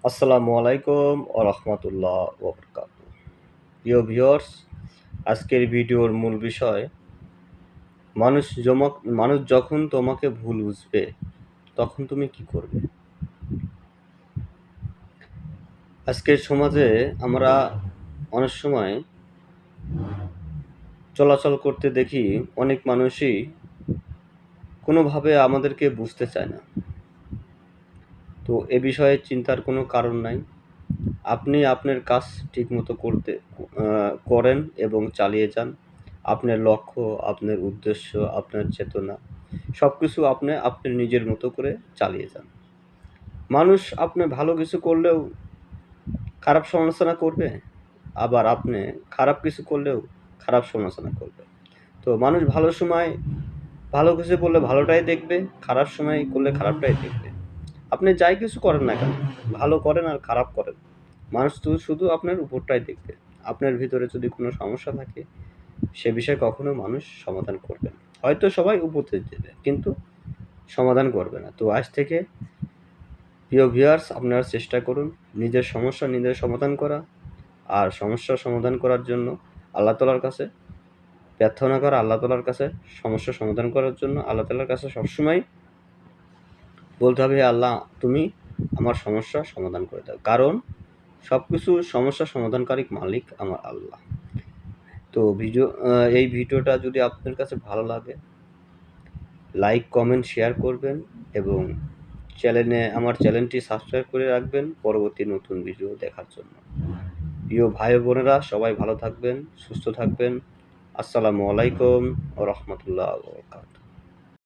আসসালামু আলাইকুম ওয়া রাহমাতুল্লাহ ওয়া বারাকাতুহু। প্রিয় ভিউয়ার্স, আজকের ভিডিওর মূল বিষয় মানুষ মানুষ যখন তোমাকে ভুল বুঝবে তখন তুমি কি করবে? আজকের সমাজে আমরা অনেক সময় চলাচল করতে দেখি অনেক মানুষই কোনোভাবে আমাদেরকে বুঝতে চায় না। তো এ বিষয়ে চিন্তার কোনো কারণ নাই। আপনি আপনার কাজ ঠিকমতো করেন এবং চালিয়ে যান। আপনার লক্ষ্য, আপনার উদ্দেশ্য, আপনার চেতনা সবকিছু আপনি নিজের মতো করে চালিয়ে যান। মানুষ আপনি ভালো কিছু করলেও খারাপ সমালোচনা করবে, আবার আপনি খারাপ কিছু করলেও খারাপ সমালোচনা করবে। তো মানুষ ভালো সময় ভালো কিছু করলে ভালোটাই দেখবে, খারাপ সময় করলে খারাপটাই দেখবে। আপনি যাই কিছু করেন না কেন, ভালো করেন আর খারাপ করেন, মানুষ তো শুধু আপনার উপরটাই দেখবে। আপনার ভিতরে যদি কোনো সমস্যা থাকে, সে বিষয়ে কখনো মানুষ সমাধান করবে না। হয়তো সবাই উপদেশ দেবে, কিন্তু সমাধান করবে না। তো আজ থেকে প্রিয় ভিউয়ার্স, আপনারা চেষ্টা করুন নিজের সমস্যা নিজের সমাধান করা। আর সমস্যার সমাধান করার জন্য আল্লাহ তাআলার কাছে প্রার্থনা করা, আল্লাহ তাআলার কাছে সমস্যার সমাধান করার জন্য আল্লাহ তাআলার কাছে সবসময় বলতে হবে, হে আল্লাহ, তুমি আমার সমস্যার সমাধান করে দাও। কারণ সবকিছু সমস্যার সমাধানকারী মালিক আমার আল্লাহ। তো এই ভিডিওটা যদি আপনার কাছে ভালো লাগে, লাইক, কমেন্ট, শেয়ার করবেন এবং আমার চ্যানেলটি সাবস্ক্রাইব করে রাখবেন পরবর্তী নতুন ভিডিও দেখার জন্য। প্রিয় ভাই ও বোনেরা, সবাই ভালো থাকবেন, সুস্থ থাকবেন। আসসালামু আলাইকুম ওয়া রাহমাতুল্লাহি ওয়া বারাকাতুহু।